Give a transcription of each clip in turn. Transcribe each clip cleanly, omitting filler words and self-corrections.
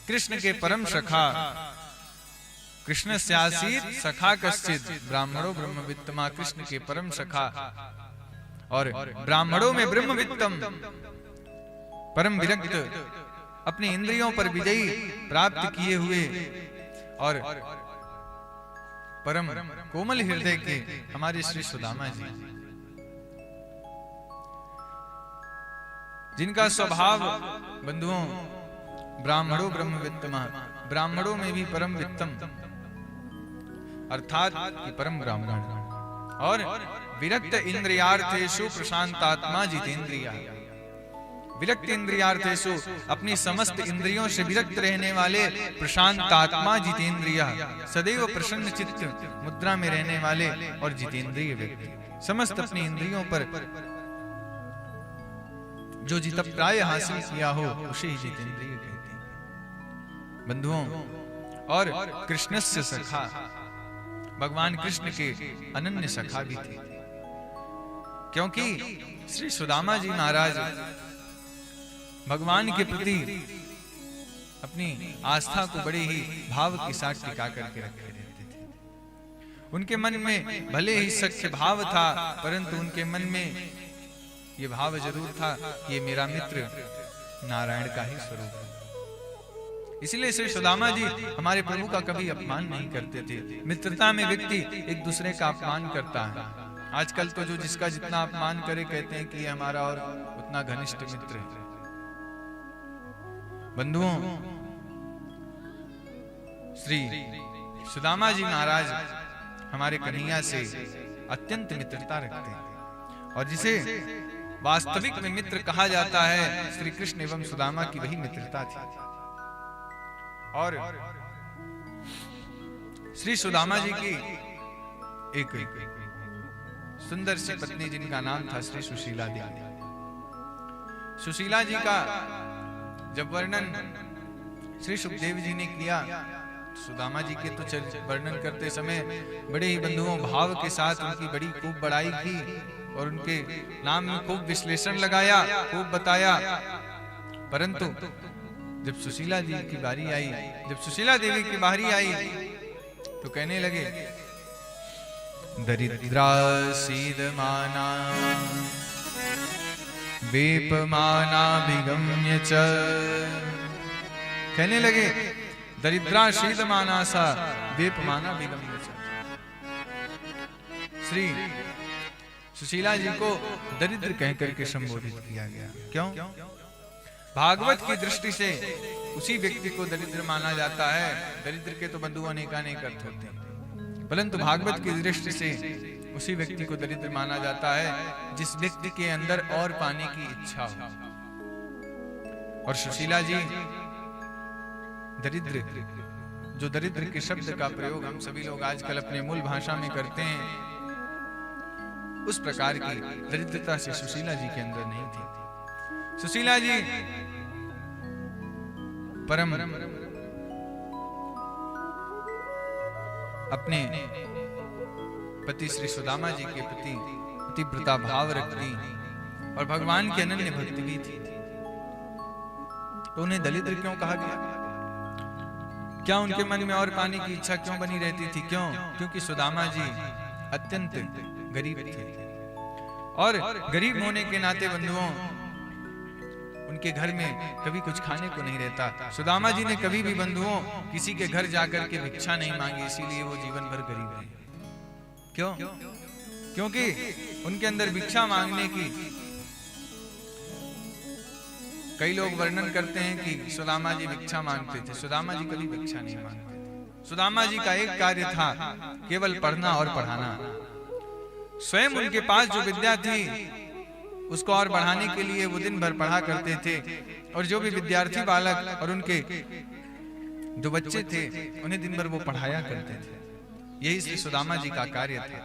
कृष्ण के परम सखा कृष्ण स्यासीत सखा कश्चित ब्राह्मणों ब्रह्मवित्तमा, कृष्ण के परम सखा और ब्राह्मणों में ब्रह्मवित्तम परम विरक्त, अपनी इंद्रियों पर विजयी प्राप्त किए हुए और परम कोमल हृदय के हमारे श्री सुदामा जी, जिनका स्वभाव बंधुओं ब्राह्मणों ब्रह्मवित्तमा, ब्राह्मणों में भी परम वित्तम अर्थात कि परम ब्राह्मण, और विरक्त इंद्रियार्थेषु प्रशांतात्मा जितेंद्रिया, विरक्त इंद्रियार्थेषु अपनी समस्त इंद्रियों से विरक्त रहने वाले प्रशांतात्मा जितेंद्रिया, सदैव प्रसन्न चित्त मुद्रा में रहने वाले और जितेंद्रिय व्यक्ति, समस्त अपनी इंद्रियों पर जो जितप्राय हासिल किया हो उसे ही जितेंद्रिय कहते हैं बंधुओं। और कृष्णस्य सखा, भगवान कृष्ण के अनन्य सखा भी थे, क्योंकि श्री सुदामा जी महाराज भगवान के प्रति अपनी आस्था को बड़े ही भाव के साथ टिका करके रखे रहते थे। उनके मन में भले ही सख्य भाव था, परंतु उनके मन में ये भाव जरूर था कि ये मेरा मित्र नारायण का ही स्वरूप है। इसलिए श्री सुदामा जी हमारे प्रभु का कभी अपमान नहीं करते थे। मित्रता में व्यक्ति एक दूसरे का अपमान करता है। आजकल तो जो जिसका जितना अपमान करे कहते हैं कि ये हमारा और उतना घनिष्ठ मित्र है। बंधुओं, श्री सुदामा जी महाराज हमारे कन्हैया से अत्यंत मित्रता रखते हैं, और जिसे वास्तविक में मित्र कहा जाता है, श्री कृष्ण एवं सुदामा की वही मित्रता थी। और श्री सुदामा जी की एक सुंदर सी पत्नी जिनका नाम था श्री सुशीला देवी। सुशीला जी का जब वर्णन श्री सुखदेव जी ने किया, सुदामा जी के तो वर्णन करते समय बड़े ही बंधुओं भाव के साथ उनकी बड़ी खूब बड़ाई की और उनके नाम में खूब विश्लेषण लगाया, खूब बताया। परंतु जब सुशीला जी की बारी आई, जब सुशीला देवी की बारी आई, तो कहने लगे दरिद्रा सीदमाना वेपमाना विगम्य च, कहने लगे दरिद्रा शीदमाना सा वेपमाना विगम्य च। श्री सुशीला जी को दरिद्र कहकर के संबोधित किया गया। क्यों? भागवत की दृष्टि से उसी व्यक्ति को दरिद्र माना जाता है। दरिद्र के तो बंधु अनेकानेक अर्थ होते हैं, परंतु भागवत की दृष्टि से उसी व्यक्ति को दरिद्र माना जाता है जिस व्यक्ति के अंदर और पाने की इच्छा हो। और सुशीला जी दरिद्र, जो दरिद्र के शब्द का प्रयोग हम सभी लोग आजकल अपने मूल भाषा में करते हैं, उस प्रकार की दरिद्रता से सुशीला जी के अंदर नहीं थी। सुशीला जी परम अपने पति श्री सुदामा जी के प्रति पतिव्रता भाव रखती और भगवान की अनन्य भक्ति भी थी। तो उन्हें दरिद्र क्यों कहा गया? क्या उनके मन में और पाने की इच्छा क्यों बनी रहती थी? क्यों? क्योंकि सुदामा जी अत्यंत गरीब थे, और गरीब होने के नाते बंधुओं उनके घर में कभी कुछ खाने को नहीं रहता। सुदामा जी ने कभी भी बंधुओं किसी के घर जाकर के भिक्षा नहीं मांगी, इसीलिए वो जीवन भर गरीब रहे। क्यों? क्योंकि उनके अंदर भिक्षा मांगने की, कई लोग वर्णन करते हैं कि सुदामा जी भिक्षा मांगते थे। सुदामा जी कभी भिक्षा नहीं मांगते। सुदामा जी का एक कार्य था, केवल पढ़ना और पढ़ाना। स्वयं उनके पास जो विद्या थी उसको और बढ़ाने के लिए वो दिन भर पढ़ा करते थे, और जो भी विद्यार्थी बालक और उनके जो बच्चे थे उन्हें दिन भर वो पढ़ाया करते थे। यही श्री सुदामा जी का कार्य था।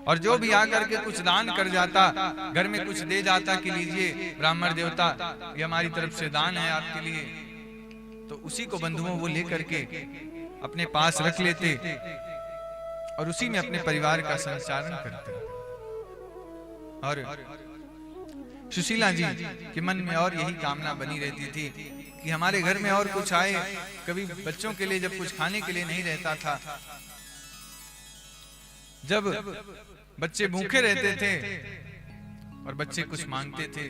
और जो भी आकर के कुछ दान कर जाता, घर में कुछ दे जाता कि लीजिए ब्राह्मण देवता, ये हमारी तरफ से दान है आपके लिए, तो उसी को बंधुओं वो लेकर के अपने पास रख लेते और उसी में अपने परिवार का संचालन करते। और सुशीला जी के मन में और यही कामना बनी रहती थी कि हमारे घर में और कुछ आए, कभी बच्चों के लिए जब कुछ खाने के लिए नहीं रहता था, जब बच्चे भूखे रहते थे और बच्चे कुछ मांगते थे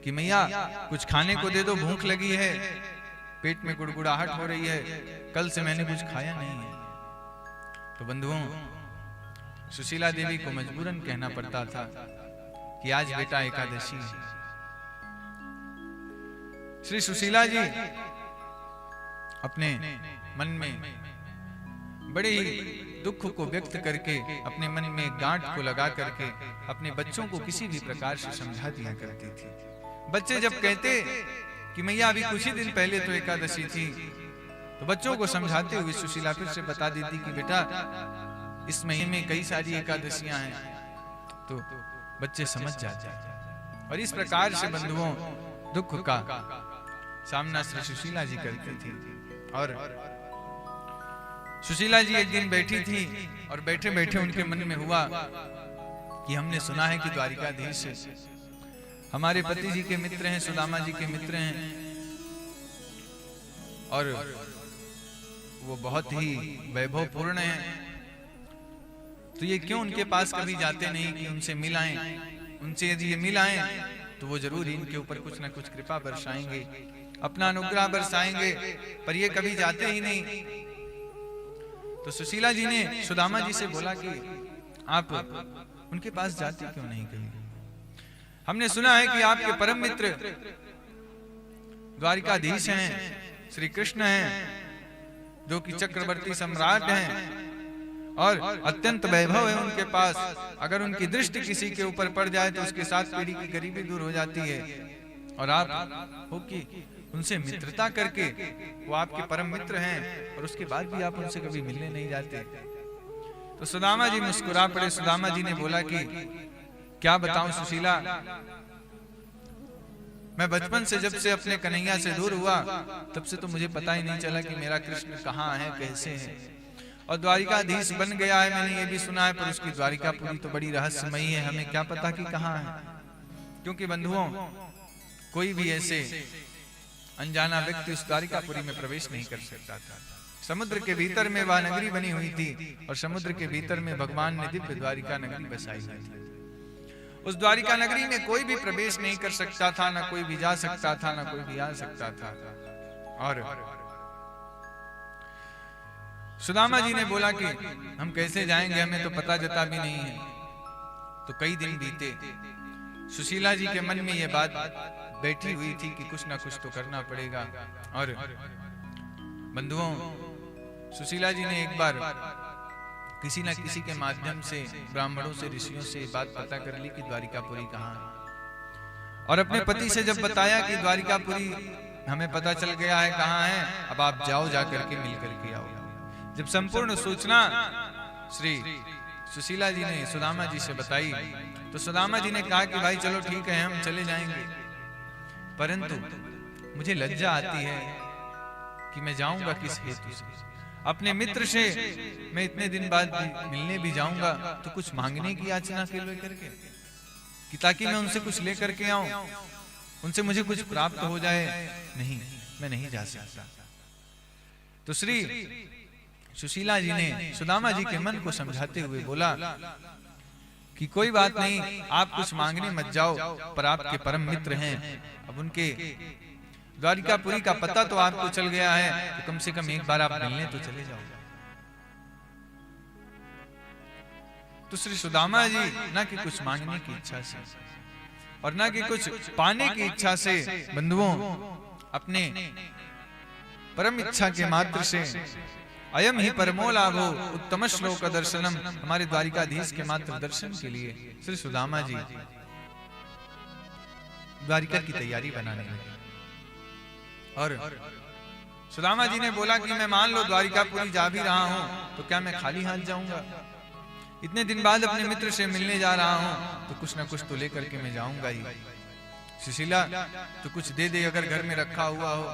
कि मैया कुछ खाने को दे दो, भूख लगी है, पेट में गुड़गुड़ाहट हो रही है, कल से मैंने कुछ खाया नहीं है। तो बंधुओं, सुशीला देवी को मजबूरन कहना पड़ता था कि आज बेटा एकादशी है। श्री सुशीला जी अपने मन में बड़े ही दुख को व्यक्त करके, अपने मन में गांठ को लगा करके अपने बच्चों को किसी भी प्रकार से समझा दिया करती थी। बच्चे जब कहते कि मैया अभी कुछ ही दिन पहले तो एकादशी थी, तो बच्चों को समझाते हुए सुशीला फिर से बता देती कि बेटा इस महीने में कई सारी एकादशियां हैं, तो बच्चे समझ जाते हैं। और इस प्रकार से बंधुओं दुख का सामना श्री सुशीला जी करती थी। और सुशीला जी एक दिन बैठी थी और बैठे बैठे उनके मन में हुआ कि हमने सुना है कि द्वारिकाधीश हमारे पति जी के मित्र हैं, सुदामा जी के मित्र हैं, और वो बहुत ही वैभवपूर्ण हैं, तो ये क्यों उनके पास कभी जाते नहीं कि उनसे मिल आएं? उनसे यदि ये मिल आएं तो वो जरूर इनके ऊपर कुछ ना कुछ कृपा बरसाएंगे, अपना अनुग्रह बरसाएंगे, पर ये कभी जाते ही नहीं। तो सुशीला जी ने सुदामा जी से बोला कि आप उनके पास जाते क्यों नहीं कहीं? हमने सुना है कि आपके परम मित्र द्वारिकाधीश हैं, श्री कृष्ण हैं, जो कि चक्रवर्ती सम्राट हैं और अत्यंत वैभव है उनके पास। अगर उनकी दृष्टि किसी के ऊपर पड़ जाए तो उसके साथ पीढ़ी की गरीबी दूर हो जाती है, और आप हो कि उनसे मित्रता करके, वो आपके परम मित्र हैं और उसके बाद भी आप उनसे कभी मिलने नहीं जाते। तो सुदामा जी मुस्कुरा पड़े। सुदामा जी ने बोला कि क्या बताऊं सुशीला, मैं बचपन से जब से अपने कन्हैया से दूर हुआ तब से तो मुझे पता ही नहीं चला कि मेरा कृष्ण कहाँ है, कैसे है। और द्वारिकाधीश बन गया है, मैंने ये भी सुना है, पर उसकी द्वारिकापुरी तो बड़ी रहस्यमयी है, हमें क्या पता कि कहाँ है। क्योंकि बंधुओं, कोई भी ऐसे अनजाना व्यक्ति उस द्वारिकापुरी में प्रवेश नहीं कर सकता था। समुद्र के भीतर में वह नगरी बनी हुई थी और समुद्र के भीतर में भगवान ने दिव्य द्वारिका नगरी बसाई हुई थी। उस द्वारिका नगरी में कोई भी प्रवेश नहीं कर सकता था, ना कोई भी जा सकता था, ना कोई भी आ सकता था। और सुदामा जी ने बोला कि हम कैसे जाएंगे, हमें तो पता जता भी नहीं है। तो कई दिन बीते, सुशीला जी के मन में यह बात बैठी हुई थी कि कुछ ना कुछ तो करना पड़ेगा। और बंधुओं, सुशीला जी ने एक बार किसी न किसी के माध्यम से, ब्राह्मणों से, ऋषियों से बात पता कर ली कि द्वारिकापुरी कहाँ है। और अपने पति से जब बताया कि द्वारिकापुरी हमें पता चल गया है कहाँ है, अब आप जाओ, जा करके मिल करके आओ। जब संपूर्ण सूचना श्री सुशीला जी ने सुदामा जी से बताई तो सुदामा जी ने कहा कि भाई चलो ठीक है, हम चले जाएंगे, परंतु मुझे लज्जा आती है कि मैं जाऊंगा किस हेतु से। अपने मित्र से मैं इतने दिन बाद मिलने भी जाऊंगा तो कुछ मांगने की याचना के लेकर के, कि ताकि मैं उनसे कुछ लेकर के आऊं, उनसे मुझे कुछ प्राप्त हो जाए। नहीं, मैं नहीं जा सकता। तो श्री सुशीला जी ने सुदामा जी के मन को समझाते हुए बोला कि कोई बात नहीं, आप कुछ मांगने मत जाओ, पर आपके परम मित्र हैं, अब उनके द्वारिकापुरी का पता तो आपको चल गया है, तो कम से कम एक बार आप मिलने तो चले जाओ। तो श्री सुदामा जी न कि कुछ मांगने की इच्छा से और न कि कुछ पाने की इच्छा से, बंधुओं, अपने परम इच्छा के मात्र से, अयम ही परमो लाभो उत्तम श्लोक दर्शनम, हमारे द्वारिकाधीश के मात्र दर्शन के लिए श्री सुदामा जी द्वारिका की तैयारी बनाने लगे। और सुदामा जी ने बोला कि मैं मान लो द्वारिकापुरी जा भी रहा हूं तो क्या मैं खाली हाथ जाऊंगा? इतने दिन बाद अपने मित्र से मिलने जा रहा हूं तो कुछ ना कुछ तो लेकर के मैं जाऊंगा ही। सुशीला, तो कुछ दे दे अगर घर में रखा हुआ हो।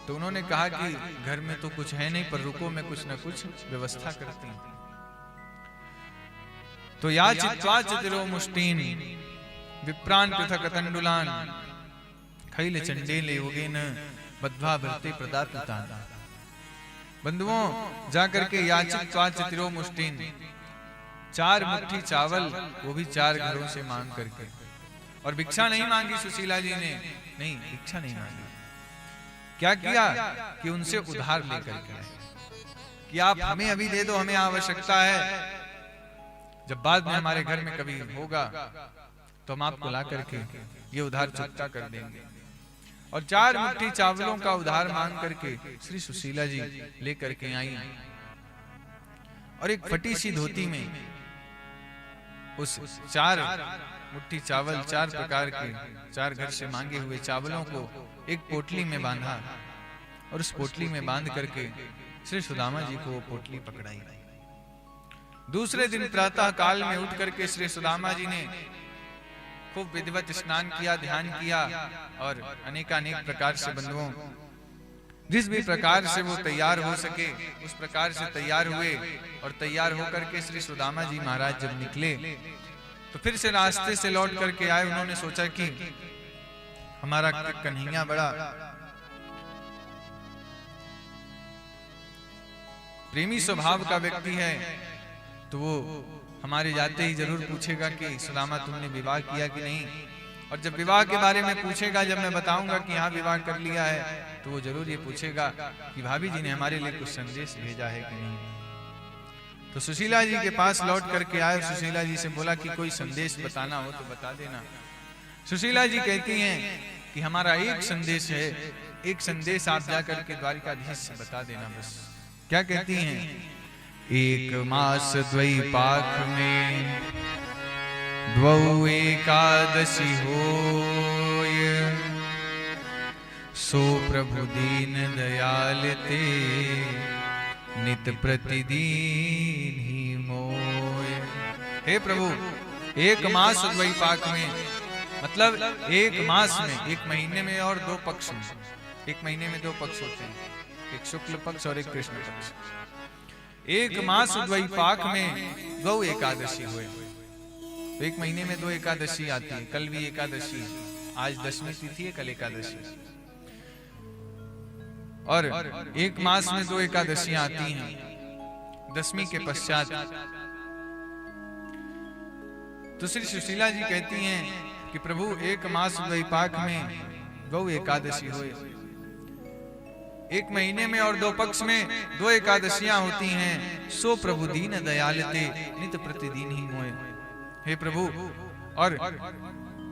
तो उन्होंने कहा कि घर में तो कुछ है नहीं, पर रुको, मैं कुछ ना कुछ व्यवस्था करती हूं। तो याचित्वा चितिरो मुष्टीन विप्रान पृथक तंडुलान खैल चंडेल योगेन बद्ध्वा भृते प्रदातुतान। बंधुओं, जाकर के याचित त्वाच तिरो मुष्टिन, 4 मुट्ठी चावल, वो भी 4 घरों से मांग करके। और भिक्षा नहीं मांगी सुशीला जी ने, नहीं भिक्षा नहीं मांगी। क्या किया कि उनसे उधार लेकर के कि आप हमें अभी दे दो, हमें आवश्यकता है, जब बाद में हमारे घर में कभी होगा तो हम आपको ला करके ये उधार चुकता कर देंगे। और 4 मुट्ठी चावलों का उधार मांग करके श्री सुशीला जी लेकर के आई और एक फटी सी धोती में उस 4 मुट्ठी चावल, 4 प्रकार के 4 घर से मांगे हुए चावलों को एक पोटली में बांधा और उस पोटली में बांध करके श्री सुदामा जी को वो पोटली पकड़ाई। दूसरे दिन प्रातः काल में उठ करके श्री सुदामा जी ने खूब विधिवत स्नान किया, ध्यान किया और अनेकानेक प्रकार से बंधुओं जिस भी प्रकार से वो तैयार हो सके उस प्रकार से तैयार हुए। और तैयार होकर के श्री सुदामा जी महाराज जब निकले तो फिर से रास्ते से लौट करके आए। उन्होंने सोचा कि हमारा कन्हैया बड़ा प्रेमी स्वभाव का व्यक्ति है, तो वो हमारे जाते ही जरूर पूछेगा कि सुदामा तुमने विवाह किया कि नहीं। और जब विवाह के बारे में पूछेगा, जब मैं बताऊंगा कि हाँ विवाह कर लिया है, तो वो जरूर ये पूछेगा कि भाभी जी ने हमारे लिए कुछ संदेश भेजा है कि नहीं। तो सुशीला जी के पास लौट करके आए, सुशीला जी से बोला कि कोई संदेश बताना हो तो बता देना। सुशीला जी कहती हैं कि हमारा एक संदेश है, एक संदेश आप जाकर के द्वारिकाधीश से बता देना बस। क्या कहती हैं? 1 मास द्वैपाख में 2 एकादशी होय, सो प्रभु दीन दयाल ते नित प्रतिदीन ही मोय। हे प्रभु, 1 मास द्वैपाख में मतलब 1 मास में, 1 महीने में और 2 पक्ष में। 1 महीने में 2 पक्ष होते हैं, एक शुक्ल पक्ष और एक कृष्ण पक्ष। 1 मास द्वैपाख में 2 एकादशी हुए। तो 1 महीने में 2 एकादशी आती है। कल भी एकादशी, आज 10वीं तिथि है, कल एकादशी। और 1 मास में 2 एकादशियां आती हैं 10वीं के पश्चात। तो श्री सुशीला जी कहती हैं कि प्रभु 1 मास द्वैपाख में 2 एकादशी हुए। 1 महीने में और 2 पक्ष में 2 एकादशियां होती हैं। सो प्रभु दीन दयालते नित प्रतिदिन ही मोए। हे प्रभु, और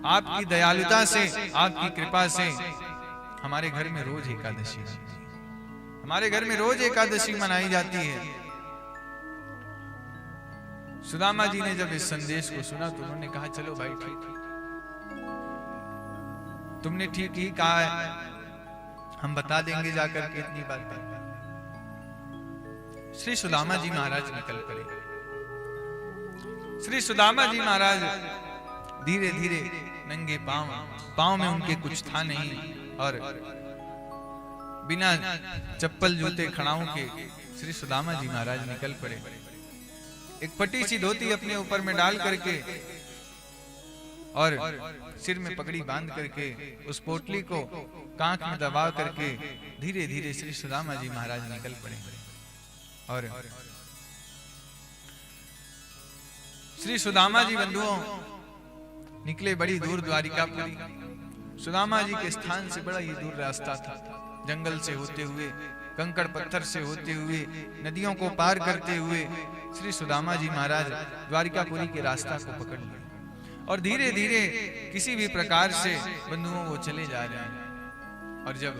आपकी दयालुता से, आपकी कृपा से हमारे घर में रोज एकादशी, हमारे घर में रोज एकादशी मनाई जाती है। सुदामा जी ने जब इस संदेश को सुना तो उन्होंने कहा चलो भाई ठीक, तुमने ठीक ही कहा है, हम बता देंगे जाकर के इतनी बातें। श्री सुदामा जी महाराज निकल पड़े। श्री सुदामा जी महाराज धीरे धीरे नंगे पांव में उनके कुछ था नहीं और बिना चप्पल जूते खड़ाओं के श्री सुदामा जी महाराज निकल पड़े। एक फटी सी धोती अपने ऊपर में डाल करके और सिर में पगड़ी बांध करके उस पोटली को कांख में दबा करके धीरे धीरे श्री सुदामा जी महाराज निकल पड़े। और श्री सुदामा जी बंधुओं निकले बड़ी दूर द्वारिकापुरी। सुदामा जी के स्थान से बड़ा ही दूर रास्ता था, जंगल से होते हुए, कंकड़ पत्थर से होते हुए, नदियों को पार करते हुए श्री सुदामा जी महाराज द्वारिकापुरी के रास्ता को पकड़ लिए और धीरे धीरे किसी भी प्रकार से बंधुओं वो चले जा रहे हैं। और जब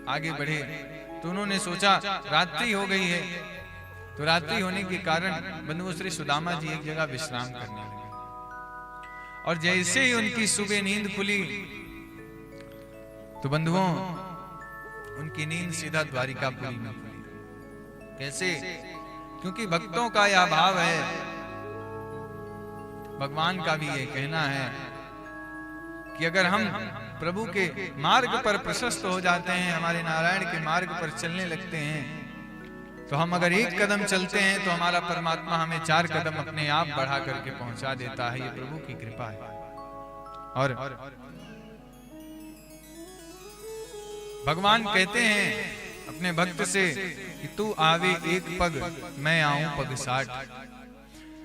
आगे बढ़े तो उन्होंने सोचा रात्रि हो गई है, तो रात्रि होने के कारण बंधुओं श्री सुदामा जी एक जगह विश्राम करने लगे। और जैसे ही उनकी सुबह नींद खुली तो बंधुओं उनकी नींद सीधा द्वारिकापुरी में खुली। कैसे? क्योंकि भक्तों का यह भाव है, भगवान का भी ये कहना है कि अगर हम प्रभु के मार्ग पर प्रशस्त हो जाते हैं, हमारे नारायण के मार्ग पर चलने लगते हैं, तो हम अगर एक कदम चलते हैं तो हमारा परमात्मा हमें 4 कदम अपने आप बढ़ा करके पहुंचा देता है। ये प्रभु की कृपा है। और भगवान कहते हैं अपने भक्त से कि तू आवे एक पग, मैं आऊं पग 60।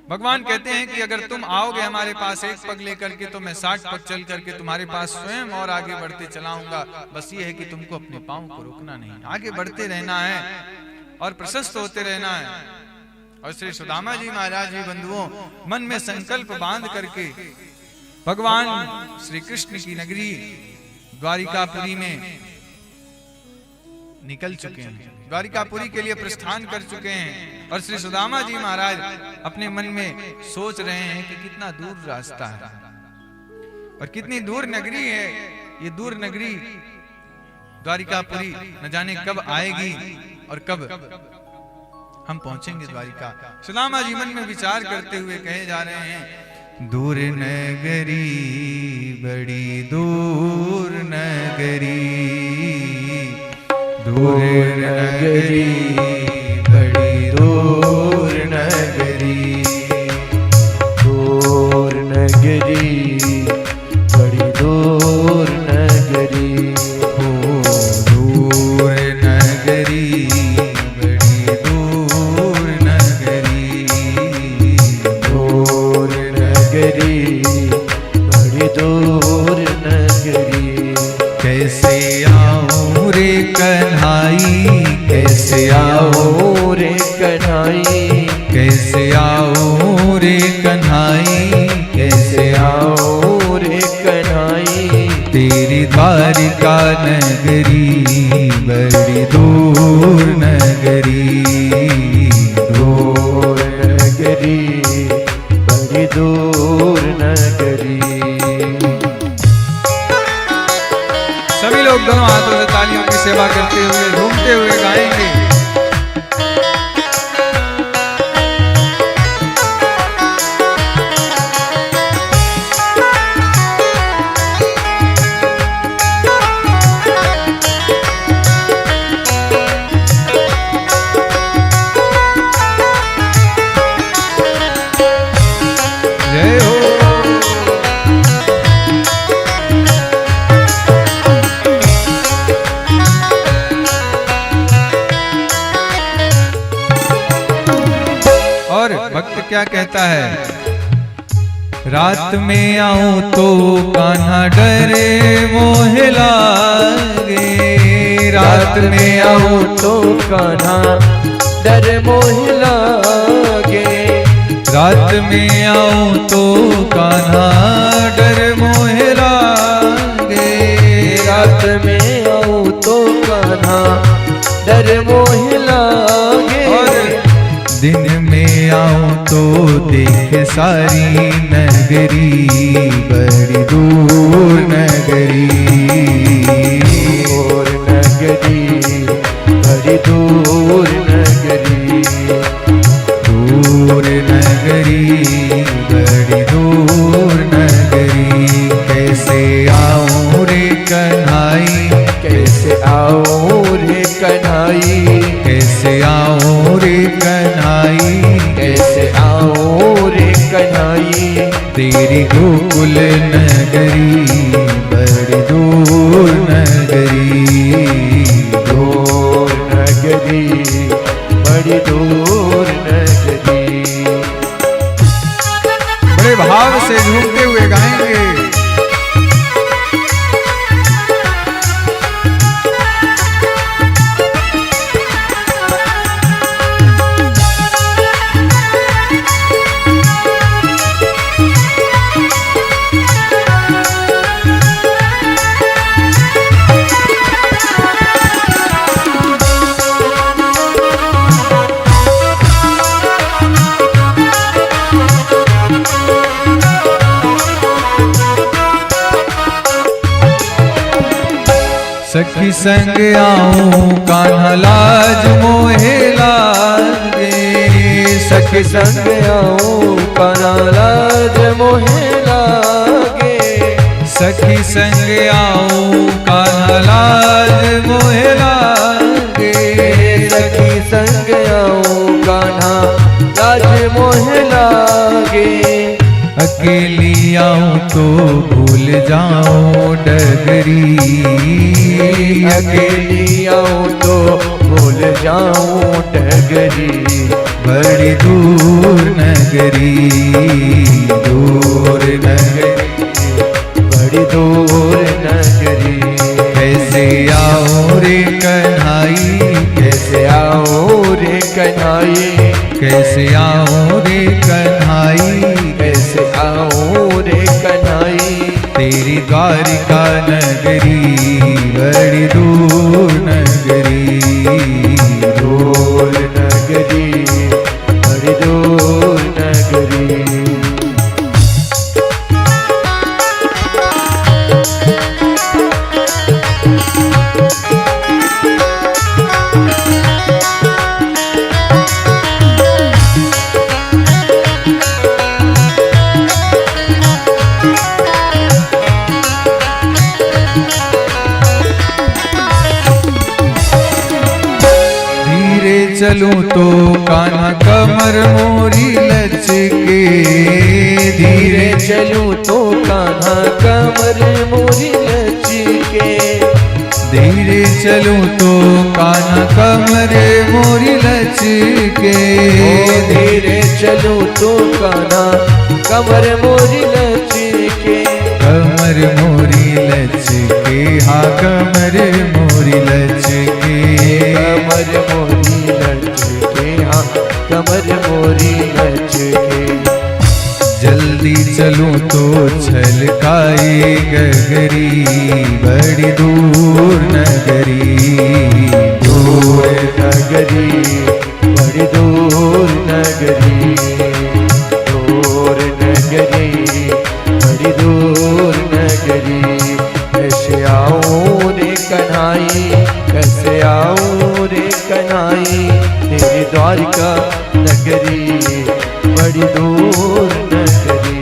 भगवान कहते हैं कि अगर तुम आओगे हमारे पास एक पग लेकर के तो मैं 60 पग चल करके तुम्हारे पास स्वयं और आगे बढ़ते चलाऊंगा। बस ये है कि तुमको अपने पांव को रोकना नहीं, आगे बढ़ते रहना है और प्रशस्त होते रहना है। और श्री सुदामा जी महाराज जी बंधुओं मन में संकल्प बांध करके भगवान श्री कृष्ण की नगरी द्वारिकापुरी में निकल चुके हैं, द्वारिकापुरी के लिए प्रस्थान कर चुके हैं। और श्री सुदामा जी महाराज अपने मन में सोच रहे हैं कि कितना दूर रास्ता है और कितनी दूर नगरी है। ये दूर नगरी द्वारिकापुरी न जाने कब आएगी और कब हम पहुंचेंगे द्वारिका। सुदामा जी मन में विचार करते हुए कहे जा रहे हैं, दूर नगरी बड़ी दूर नगरी, दूर नगरी बड़ी दूर नगरी, दूर नगरी बड़ी दूर नगरी, दूर नगरी बड़ी दूर नगरी, दूर नगरी बड़ी दूर नगरी। कैसे आऊं रे कन्हाई, कैसे आओ रे कन्हाई, कैसे आऊं रे कन्हाई, कैसे आओ रे कन्हाई, तेरी द्वारिका नगरी बड़ी दूर नगरी, दूर नगरी बड़ी दूर नगरी। सभी लोग दोनों हाथों से तालियों की सेवा करते हुए झूमते हुए गाएंगे। जय हो। और भक्त क्या कहता है, रात में आऊं तो कान्हा डरे मोह लागे, रात में आओ तो कान्हा डर मोह लागे, रात में आऊं तो कान्हा डर मोह लागे, रात में आओ तो कान्हा डर मोह लागे, और दिन में आऊं तो देख सारी नगरी बड़ी दूर नगरी, दूर नगरी बड़ी दूर नगरी, दूर नगरी बड़ी दूर नगरी, कैसे आऊं रे कन्हाई, कैसे आओ रे कन्हाई, कैसे आऊं रे कन्हाई, कैसे आओ रे कन्हाई, तेरी गोकुल नगरी बड़ी दूर नगरी, दूर नगरी बड़ी दूर नगरी। बड़े भाव से झूमते हुए गाएंगे। सखी संग आऊं कान्हा लाज मोहे लागे, सखी संग आओ कान्हा लाज मोहे लागे, सखी संग आऊं कान्हा लाज मोहे लागे, सखी संग आओ कान्हा लाज मोह लागे, अकेली आऊं तो भूल जाऊं डगरी, अकेली आऊं तो भूल जाऊं डगरी, बड़ी दूर नगरी, दूर नगरी, बड़ी दूर नगरी। कैसे आऊं रे कन्हाई, कैसे आऊं रे कन्हाई, कैसे आऊं रे कन्हाई, कैसे आऊं रे कन्हाई, तेरी द्वारिका नगरी, बड़ी दूर नगरी, दूर नगरी, बड़ी दूर नगरी। चलूं तो कान्हा कमर मोरी लचके, धीरे चलूं तो कान्हा कमर मोरी लचके, धीरे चलूं तो कान्हा कमर मोरी लचके, धीरे चलूं तो कान्हा कमर मोरी लचके, कमर मोरी लचके, हाँ कमर मोरी लचके, कमर मोरी लचके, हाँ कमर मोरी लचके। जल्दी चलूं तो छलकाए गगरी, बड़ी दूर नगरी, दूर नगरी, बड़ी दूर नगरी, दूर नगरी, बड़ी दूर नगरी। कैसे आऊं रे कन्हाई, कैसे आऊं रे कन्हाई, तेरी द्वारिका नगरी, बड़ी दूर नगरी।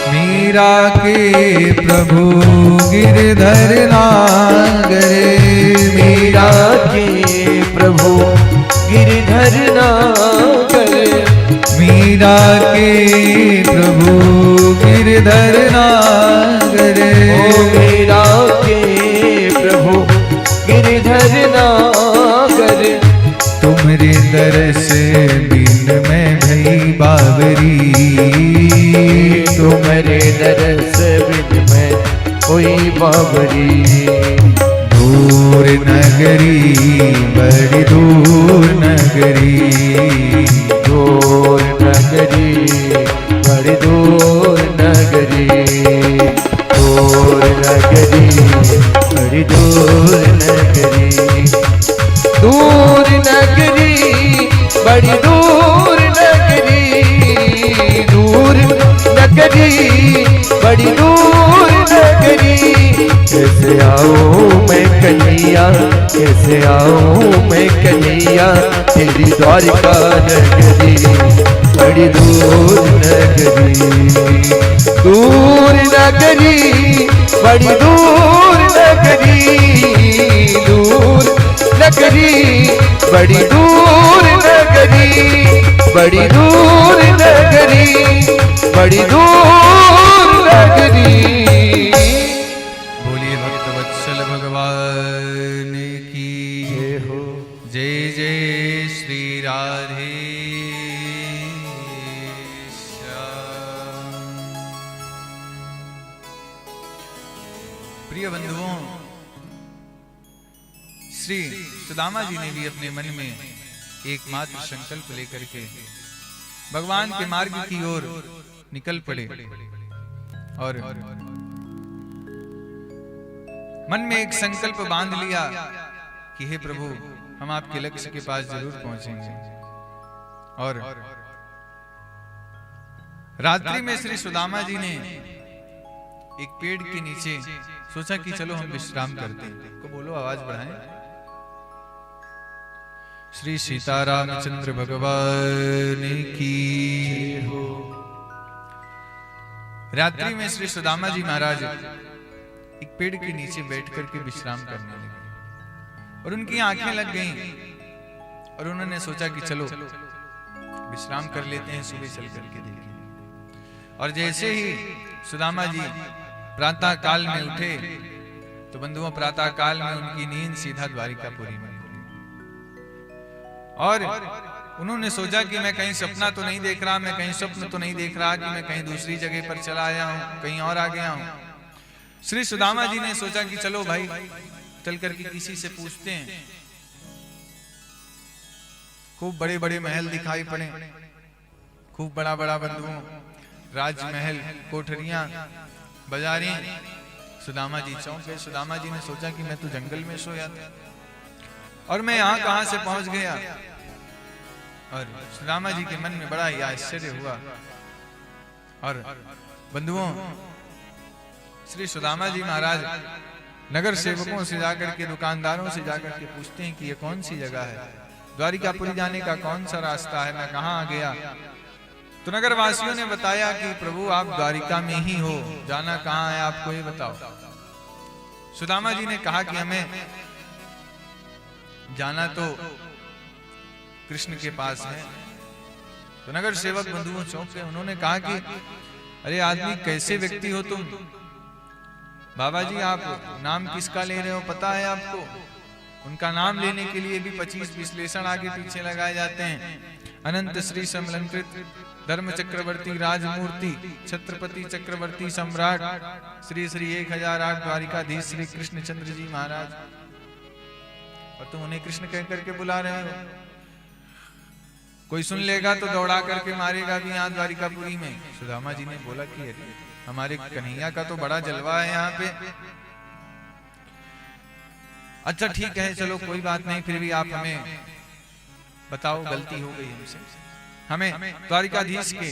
मीरा के प्रभु गिरधर नागरे, मीरा के प्रभु गिरधर नागर, मीरा के प्रभु गिरधर नागरे, ओ मीरा के प्रभु गिरधर नागर। तुम्हारे दरस बिन मैं भई बावरी, तुम्हारे दरस बिन मैं कोई बावरी, दूर नगरी, बड़ी दूर नगरी, दूर नगरी, बड़ी दूर नगरी, दूर नगरी, बड़ी दूर नगरी, दूर नगरी, बड़ी दूर नगरी, दूर नगरी, बड़ी दूर नगरी। कैसे आऊं मैं कन्हैया, कैसे आऊं मैं कन्हैया, तेरी द्वारिका नगरी, बड़ी दूर नगरी, दूर नगरी, बड़ी दूर नगरी, दूर नगरी, बड़ी दूर नगरी, बड़ी दूर नगरी, बड़ी दूर नगरी। बोलिए भक्त वत्सल भगवान की जय हो। जय जय श्री राधे श्याम। प्रिय बंधुओं, श्री सुदामा जी ने भी अपने मन में एकमात्र संकल्प लेकर के भगवान के मार्ग की ओर निकल पड़े और मन में एक संकल्प बांध लिया कि हे प्रभु, हम आपके लक्ष्य के पास जरूर पहुंचेंगे। और रात्रि में श्री सुदामा जी ने एक पेड़ के नीचे सोचा कि चलो हम विश्राम करते हैं। को बोलो आवाज बढ़ाएं। श्री सीतारामचंद्र भगवान की हो। रात्रि में श्री सुदामा जी महाराज एक पेड़ के नीचे बैठ करके विश्राम करने लगे और उनकी आंखें लग गईं और उन्होंने सोचा कि चलो विश्राम कर लेते हैं, सुबह चल करके देखेंगे। और जैसे ही सुदामा जी प्रातः काल में उठे तो बंधुओं प्रातः काल में उनकी नींद सीधा द्वारिकापुरी में खुली और उन्होंने सोचा कि मैं कहीं सपना तो नहीं देख रहा, मैं कहीं स्वप्न तो नहीं देख रहा कि मैं कहीं दूसरी जगह पर चला आया हूं, कहीं और आ गया हूं। श्री सुदामा जी ने सोचा कि चलो भाई चल करके किसी से पूछते हैं। खूब बड़े बड़े महल दिखाई पड़े, खूब बड़ा बड़ा बंधुओं राजमहल, कोठरियां, बाजारें। सुदामा जी चौंक गए। सुदामा जी ने सोचा कि मैं तो जंगल में सोया था और मैं यहाँ कहां से पहुंच गया। और सुदामा जी के मन में बड़ा ही आश्चर्य हुआ। और बंधुओं श्री सुदामा जी महाराज नगर सेवकों से जाकर के, दुकानदारों से जाकर के पूछते हैं कि ये कौन सी जगह है, द्वारिकापुरी जाने का कौन सा रास्ता है, मैं कहाँ आ गया। तो नगर वासियों ने बताया कि प्रभु आप द्वारिका में ही हो, जाना कहाँ है आपको ये बताओ। सुदामा जी ने कहा कि हमें जाना तो कृष्ण के पास है। तो नगर सेवक बंधुओं चौंक गए। उन्होंने कहा कि अरे आदमी कैसे व्यक्ति हो तुम, बाबा जी आप नाम किसका ले रहे हो पता है आपको। उनका नाम लेने के लिए भी 25 विश्लेषण आगे पीछे लगाए जाते हैं। अनंत श्री समलंकृत धर्म चक्रवर्ती राजमूर्ति छत्रपति चक्रवर्ती सम्राट श्री श्री 1008 द्वारिकाधीश श्री कृष्णचंद्र जी महाराज, और तुम उन्हें कृष्ण कह करके बुला रहे हो। कोई सुन लेगा तो दौड़ा करके मारेगा भी यहाँ द्वारिकापुरी में। सुदामा जी ने बोला कि अरे हमारे कन्हैया का तो बड़ा जलवा है यहाँ पे। अच्छा ठीक है चलो कोई बात नहीं, फिर भी आप हमें बताओ, गलती हो गई हमसे, हमें द्वारिकाधीश के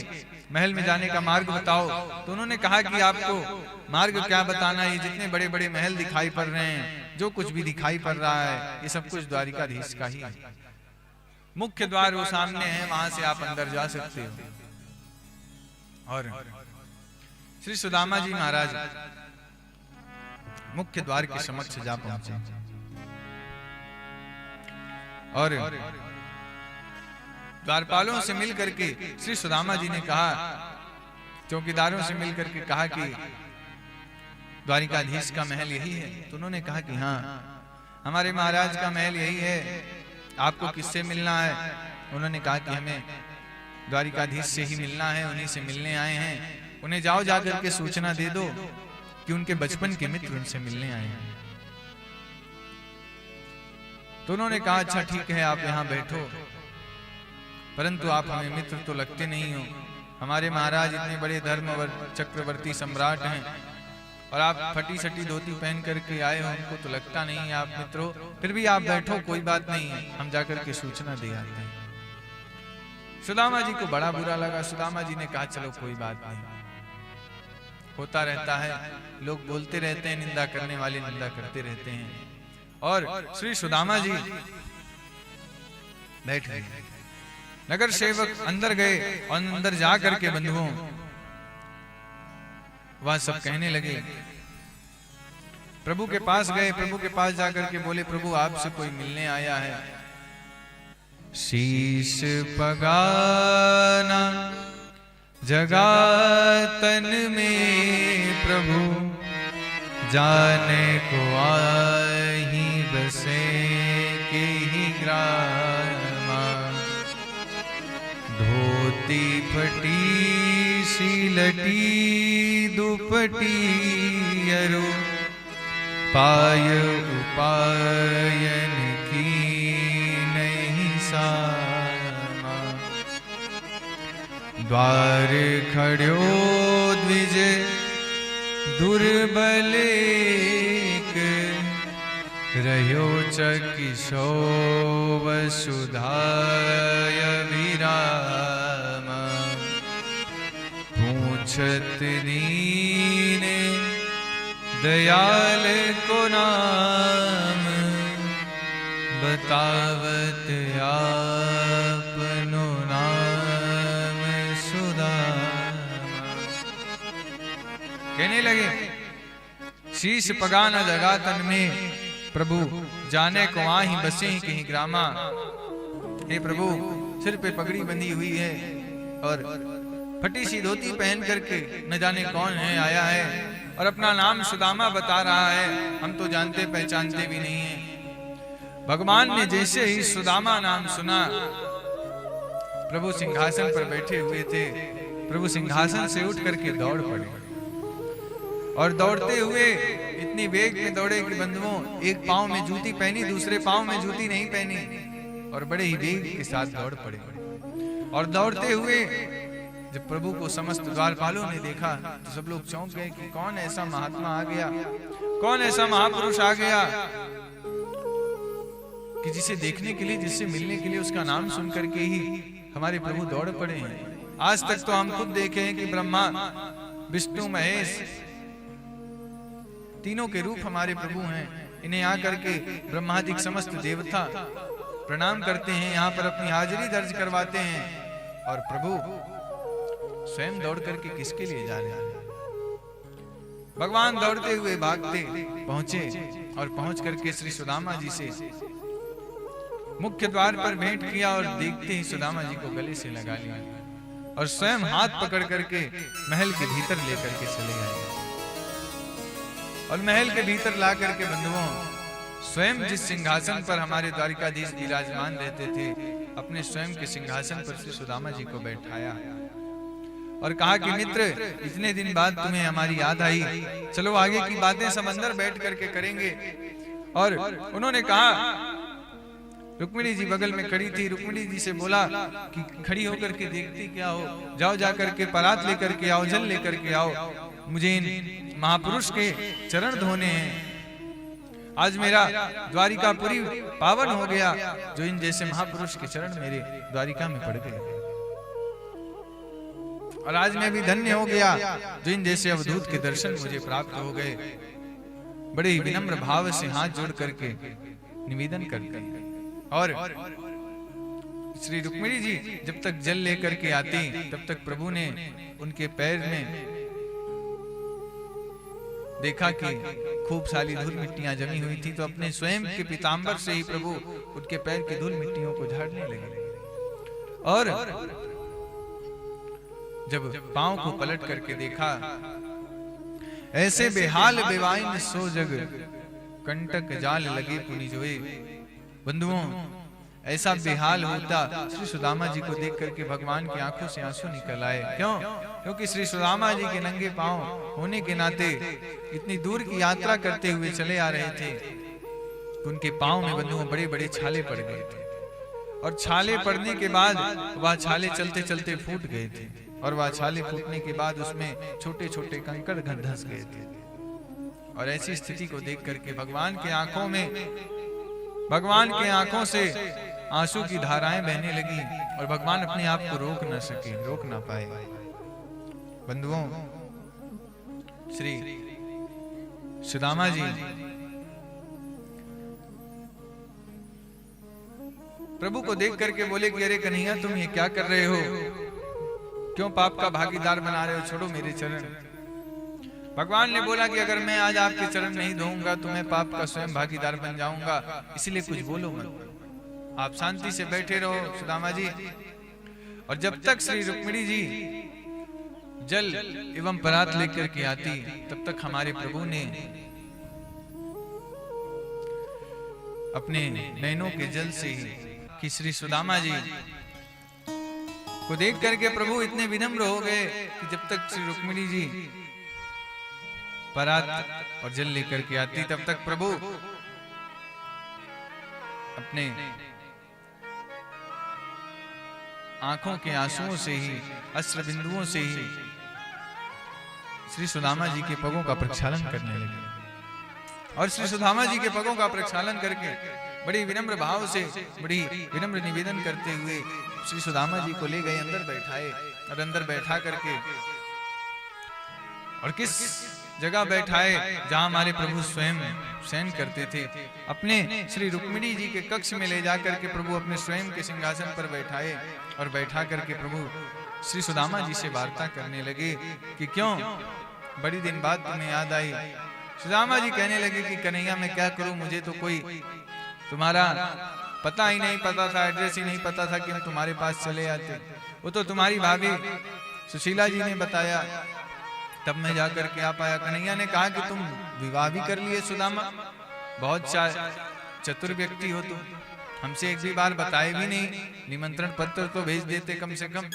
महल में जाने का मार्ग बताओ। तो उन्होंने कहा कि आपको मार्ग क्या बताना है, ये जितने बड़े बड़े महल दिखाई पड़ रहे हैं, जो कुछ भी दिखाई पड़ रहा है, ये सब कुछ द्वारिकाधीश का ही है। मुख्य द्वार वो सामने है, वहां से आप अंदर जा सकते हो। और श्री सुदामा जी महाराज मुख्य द्वार के समक्ष जा पहुंचे और द्वारपालों से मिल करके श्री सुदामा जी ने कहा, चौकीदारों से मिल करके कहा कि द्वारिकाधीश का महल यही है। तो उन्होंने कहा कि हाँ हमारे महाराज का महल यही है, आपको किससे मिलना है। उन्होंने कहा कि हमें द्वारिकाधीश से ही मिलना है, उन्हीं से मिलने आए हैं। उन्हें जाओ जाकर के सूचना दे दो कि उनके बचपन के मित्र उनसे मिलने आए हैं। तो उन्होंने कहा अच्छा ठीक है आप यहाँ बैठो, परंतु आप हमें मित्र तो लगते नहीं हो। हमारे महाराज इतने बड़े धर्म चक्रवर्ती सम्राट हैं और आप फटी सटी धोती पहन करके आए हो, हमको तो लगता नहीं है आप मित्र हो। फिर भी आप बैठो, कोई बात नहीं है, हम जाकर के सूचना दे आते हैं। सुदामा जी को बड़ा बुरा लगा। सुदामा जी ने कहा चलो कोई बात नहीं, होता रहता है, लोग बोलते रहते हैं, निंदा करने वाले निंदा करते रहते हैं। और श्री सुदामा जी बैठ गए। नगर सेवक अंदर गए और अंदर जा करके बंधुओं वह सब कहने लगे। प्रभु के पास गए, प्रभु के पास जाकर के बोले प्रभु आपसे कोई मिलने आया है। शीश पगाना जगातन में प्रभु, जाने को आही बसे के ही ग्रामा। धोती फटी सी लटी दुपटी अरु, पाय उपायन की नहीं सामा। द्वार खड़ो द्विज दुर्बल रह्यो चकिशो वसुधाय विराम। पूछत दीन दयाल को नाम बतावत आपनो नाम सुदामा। कहने लगे शीश पगा न जगा तन में प्रभु जाने को आही बसे ही कहीं ग्रामा। हे प्रभु सिर पे पगड़ी बंधी हुई है और फटी सी धोती पहन करके न जाने कौन है आया है और अपना नाम सुदामा बता रहा है, हम तो जानते पहचानते भी नहीं हैं। भगवान ने जैसे ही सुदामा नाम सुना, प्रभु सिंहासन पर बैठे हुए थे, प्रभु सिंहासन से उठ करके दौड़ पड़े और दौड़ते हुए इतनी वेग में दौड़े कि बंधुओं एक पांव में जूती पहनी, दूसरे पांव में जूती नहीं पहनी और बड़े ही वेग के साथ दौड़ पड़े। और दौड़ते हुए जब प्रभु को समस्त द्वारपालों ने देखा तो सब लोग चौंक गए कि कौन ऐसा महात्मा आ गया, कौन ऐसा महापुरुष आ गया कि जिसे देखने के लिए, जिससे मिलने के लिए उसका नाम सुन करके ही हमारे प्रभु दौड़ पड़े हैं। आज तक तो हम खुद देखे हैं कि ब्रह्मा विष्णु महेश तीनों के रूप हमारे प्रभु हैं। इन्हें आकर के ब्रह्मादिक समस्त देवता प्रणाम करते हैं, यहाँ पर अपनी हाजिरी दर्ज करवाते हैं और प्रभु स्वयं दौड़ करके किसके लिए जा रहे हैं। भगवान दौड़ते हुए भागते पहुंचे और पहुंच करके श्री सुदामा जी से मुख्य द्वार पर भेंट किया और देखते ही सुदामा जी को गले से लगा लिया और स्वयं हाथ पकड़ करके महल के भीतर लेकर के चले आए। और महल के भीतर ला करके बंधुओं स्वयं जिस सिंहासन पर हमारे द्वारिकाधीश विराजमान रहते थे, अपने स्वयं के सिंहासन पर श्री सुदामा जी को बैठाया और कहा कि मित्र इतने दिन बाद तुम्हें हमारी याद आई, चलो आगे की बातें सब अंदर बैठ करके करेंगे। और उन्होंने कहा, रुक्मिणी जी बगल में खड़ी थी, रुक्मिणी जी से बोला कि खड़ी होकर के देखती क्या हो, जाओ जा करके परात लेकर के आओ, जल लेकर के आओ, मुझे इन महापुरुष के चरण धोने हैं। आज मेरा द्वारिकापुरी पावन हो गया जो इन जैसे महापुरुष के चरण मेरे द्वारिका में पड़ गए, और आज मैं भी धन्य हो गया जो इन जैसे अवधूत के दर्शन मुझे प्राप्त हो गए। बड़े ही विनम्र भाव से हाथ जोड़ करके निवेदन करते हैं। और श्री रुक्मिणी जी जब तक जल लेकर के आती तब तक प्रभु ने उनके पैर में देखा कि खूब सारी धूल मिट्टियां जमी हुई थी, तो अपने स्वयं के पीतांबर से ही प्रभु उनके पैर की धूल मिट्टियों को झाड़ने लगे। और जब पांव को पलट करके देखा, ऐसे बेहाल बेवाइन सो जग कंटक जाल लगे पुनि जोए। बंधुओं ऐसा बेहाल होता श्री सुदामा जी को देख करके भगवान की आंखों से आंसू निकल आए। क्यों? क्योंकि श्री सुदामा जी के नंगे पांव होने के नाते इतनी दूर की यात्रा करते हुए चले आ रहे थे, उनके पांव में बंधुओं बड़े बड़े छाले पड़ गए थे और छाले पड़ने के बाद वह छाले चलते चलते फूट गए थे और वह छाले फूटने के बाद उसमें छोटे छोटे कंकड़ धंस गए थे। और ऐसी स्थिति को देख करके भगवान के आंखों से आंसू की धाराएं बहने लगी और भगवान अपने आप को रोक न सके, रोक न पाए। बंधुओं श्री सुदामा जी प्रभु को देख करके बोले कि अरे कन्हैया तुम ये क्या कर रहे हो, क्यों पाप का भागीदार बना रहे हो, छोड़ो मेरे चरण। भगवान ने बोला कि अगर मैं आज आपके चरण नहीं धोऊंगा तो मैं पाप का स्वयं भागीदार बन जाऊंगा, इसलिए कुछ बोलो मत, आप शांति से बैठे रहो सुदामा जी। और जब तक श्री रुक्मिणी जी जल एवं परात लेकर के आती तब तक हमारे प्रभु ने अपने नैनों के जल से ही कि श्री सुदामा जी को देख करके प्रभु इतने विनम्र हो गए कि जब तक श्री रुक्मिणी जी परात और जल लेकर के आती तब तक प्रभु अपने आंखों के आंसुओं से ही, अश्रु बिंदुओं से ही श्री सुदामा जी के पगों का प्रक्षालन करने लगे। और श्री सुदामा जी के पगों का प्रक्षालन करके बड़ी विनम्र भाव से, बड़ी विनम्र निवेदन करते हुए श्री सुदामा जी को ले गए, अंदर बैठाए और अंदर बैठा करके और किस जगह बैठाए जहां हमारे प्रभु स्वयं शयन करते थे। अपने श्री रुक्मिणी जी के कक्ष में ले जाकर के प्रभु अपने स्वयं के सिंहासन पर बैठाए और बैठा करके प्रभु श्री सुदामा जी से वार्ता करने लगे कि क्यों बड़ी दिन बाद तुम्हें याद आई। सुदामा जी कहने लगे कि कन्हैया मैं क्या करूं, मुझे तो कोई तुम्हारा पता ही नहीं पता था, एड्रेस ही नहीं पता था कि हम तुम्हारे पास चले आते। वो तो तुम्हारी भाभी सुशीला जी ने बताया, तब मैं जाकर के आ पाया। कन्हैया ने कहा कि तुम विवाह भी कर लिए सुदामा, बहुत चतुर व्यक्ति हो तुम, हमसे एक भी बार बताए भी नहीं, निमंत्रण पत्र तो भेज देते कम से कम।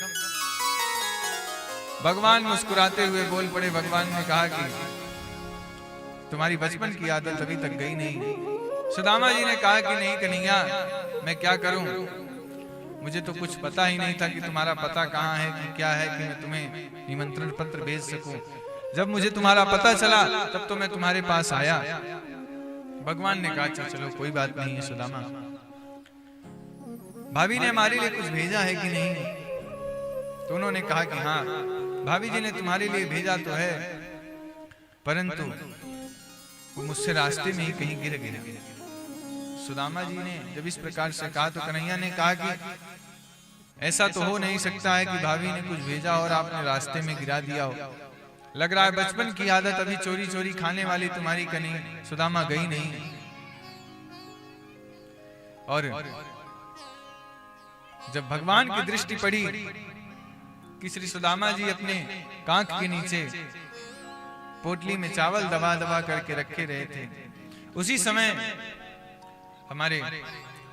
भगवान मुस्कुराते हुए बोल पड़े। भगवान ने कहा कि तुम्हारी बचपन की आदत अभी तक गई नहीं। सुदामा जी ने कहा कि नहीं कन्हैया मैं क्या करूं, मुझे तो कुछ पता ही नहीं था कि तुम्हारा पता कहाँ है कि क्या है कि मैं तुम्हें निमंत्रण पत्र भेज सकूं। जब मुझे तुम्हारा पता चला तब तो मैं तुम्हारे पास आया। भगवान ने कहा अच्छा चलो कोई बात नहीं है सुदामा, भाभी ने हमारे लिए कुछ भेजा है कि नहीं। तो उन्होंने कहा कि हाँ भाभी जी ने तुम्हारे लिए भेजा तो है, परंतु वो मुझसे रास्ते में ही कहीं गिर गया। सुदामा जी ने जब इस प्रकार से कहा तो कन्हैया ने कहा कि ऐसा तो हो नहीं सकता है कि भाभी ने कुछ भेजा और आपने रास्ते में गिरा दिया हो। लग रहा है बचपन की आदत अभी चोरी चोरी खाने वाली तुम्हारी कन्हैया सुदामा गई नहीं। और जब भगवान की दृष्टि पड़ी कि श्री सुदामा जी अपने कांख के नीचे पोटली में चावल दबा दबा करके रखे रहे थे, उसी समय हमारे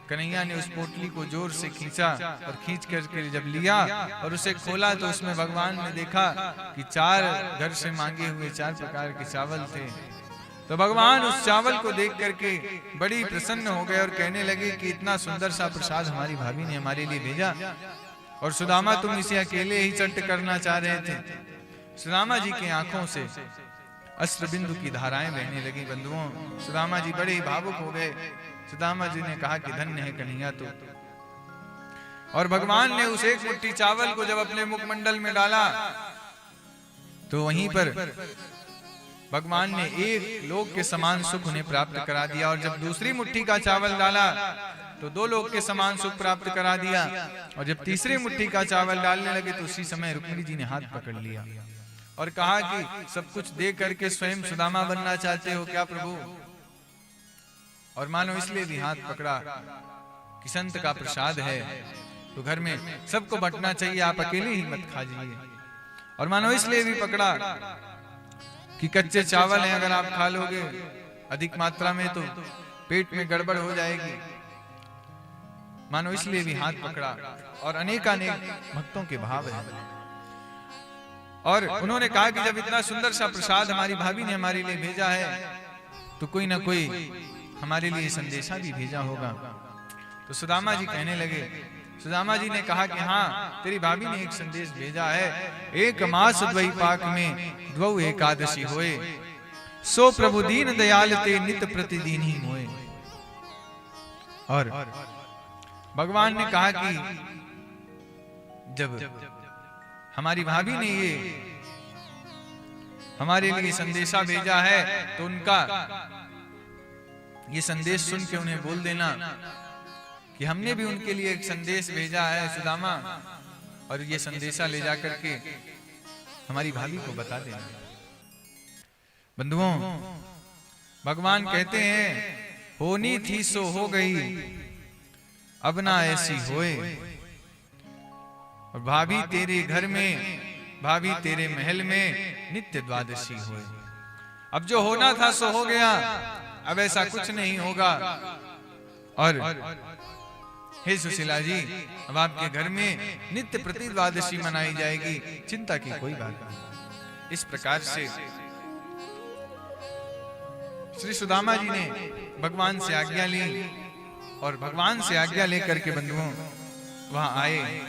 कन्हैया ने उस पोटली को जोर से खींचा और खींच करके जब लिया और उसे खोला तो उसमें भगवान ने देखा कि 4 घर से मांगे हुए 4 प्रकार के चावल थे। तो भगवान उस चावल को देख करके बड़ी प्रसन्न हो गए और कहने लगे कि इतना सुंदर सा प्रसाद हमारी भाभी ने हमारे लिए भेजा और सुदामा तुम इसे अकेले ही चट करना चाह रहे थे। सुदामा जी की आंखों से अश्रु बिंदु की धाराएं बहने लगी। बंधुओं सुदामा जी बड़े ही भावुक हो गए। सुदामा जी ने कहा कि धन्य है कन्हैया तो। और भगवान ने उस एक मुट्ठी चावल को जब अपने मुखमंडल में डाला तो वहीं पर भगवान ने एक लोक के समान सुख उन्हें प्राप्त करा दिया। और जब दूसरी मुट्ठी का चावल डाला तो 2 लोक के समान सुख प्राप्त करा दिया। और जब तीसरी मुट्ठी का चावल डालने लगे तो उसी समय रुक्मिणी जी ने हाथ पकड़ लिया और कहा कि सब कुछ दे करके स्वयं सुदामा बनना चाहते हो क्या प्रभु। और मानो इसलिए भी हाथ पकड़ा कि संत का प्रसाद है तो घर में सबको बंटना चाहिए, आप अकेले ही मत खा जाइए। और मानो इसलिए भी पकड़ा कि कच्चे चावल हैं, अगर आप खा लोगे अधिक मात्रा में तो पेट में गड़बड़ हो जाएगी। मानो इसलिए भी हाथ पकड़ा। और अनेकानेक भक्तों के भाव हैं। और उन्होंने कहा कि जब इतना सुंदर सा प्रसाद हमारी भाभी ने हमारे लिए भेजा है तो कोई ना कोई हमारे लिए संदेशा भी भेजा होगा। तो सुदामा जी कहने लगे, सुदामा जी ने कहा कि हाँ तेरी भाभी ने एक संदेश भेजा है। 1 मास द्वैपाक में 2 एकादशी होए, सो प्रभु दीन दयाल ते नित प्रतिदिन ही मोए। और भगवान ने कहा कि जब हमारी भाभी ने ये हमारे लिए संदेशा भेजा है तो उनका ये संदेश सुन के उन्हें बोल देना कि हमने भी उनके लिए एक संदेश भेजा है सुदामा, और ये संदेशा ले जाकर के हमारी भाभी को बता देना। बंधुओं भगवान कहते हैं होनी थी सो हो गई, अब ना ऐसी होए। और भाभी तेरे घर में, भाभी तेरे महल में नित्य द्वादशी होए। अब जो होना था सो हो गया, अब ऐसा कुछ नहीं होगा। और हे सुशीला जी अब आपके घर में नित्य प्रति द्वादशी मनाई जाएगी, चिंता की कोई बात नहीं। इस प्रकार से श्री सुदामा जी ने भगवान से आज्ञा ली और भगवान से आज्ञा लेकर के बंधुओं वहां आए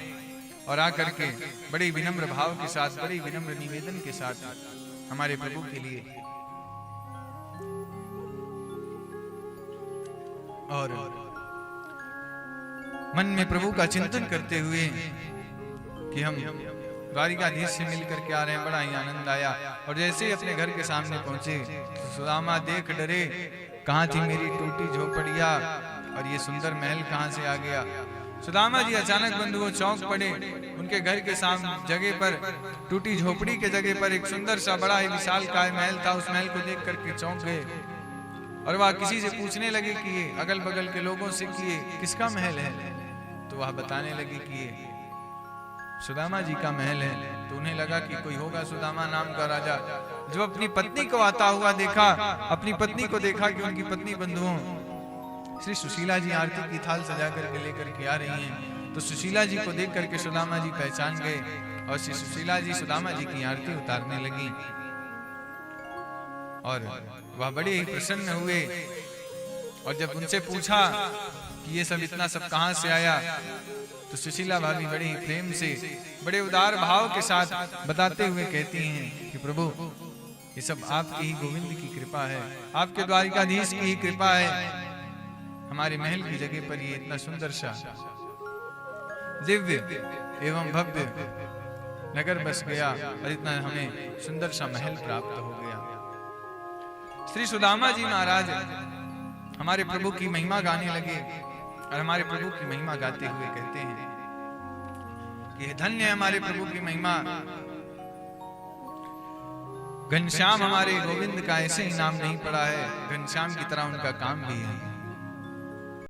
और आकर के बड़े विनम्र भाव के साथ, बड़े विनम्र निवेदन के साथ हमारे प्रभु के लिए और मन में प्रभु का चिंतन करते हुए कि हम द्वारिकाधीश से मिल करके आ रहे हैं, बड़ा ही आनंद आया। और जैसे ही अपने घर के सामने पहुंचे तो सुदामा देख डरे, कहाँ थी मेरी टूटी झोपड़िया और ये सुंदर महल कहाँ से आ गया। सुदामा जी अचानक बंधुओं चौंक पड़े। उनके घर के सामने जगह पर, टूटी झोपड़ी के जगह पर एक सुंदर सा बड़ा ही विशालकाय महल था। उस महल को देख करके चौंक गए और वह किसी से पूछने लगे कि ये अगल बगल के लोगों से कि ये किसका महल है। तो वह बताने लगे कि ये सुदामा जी का महल है। तो उन्हें लगा कि कोई होगा सुदामा नाम का राजा। जब अपनी पत्नी को आता हुआ देखा, अपनी पत्नी को देखा कि उनकी पत्नी बंधुओं श्री सुशीला जी आरती की थाल सजा करके लेकर के आ रही हैं, तो सुशीला जी को देख करके सुदामा जी पहचान गए और श्री सुशीला जी सुदामा जी की आरती उतारने लगी। और वह बड़े ही प्रसन्न हुए। और जब उनसे पूछा कि ये सब इतना सब कहां से आया, तो सुशीला भाभी बड़े ही प्रेम से, बड़े उदार भाव के साथ बताते हुए कहती हैं कि प्रभु ये सब आपकी ही गोविंद की कृपा है, आपके द्वारिकाधीश की ही कृपा है। हमारे महल की जगह पर ये इतना सुंदर सा दिव्य एवं भव्य नगर बस गया और इतना हमें सुंदर सा महल प्राप्त हो गया। श्री सुदामा जी महाराज हमारे प्रभु की महिमा गाने लगे और हमारे प्रभु की महिमा गाते हुए कहते हैं कि धन्य है हमारे प्रभु की महिमा, घनश्याम हमारे गोविंद का ऐसे ही नाम नहीं पड़ा है, घनश्याम की तरह उनका काम भी है।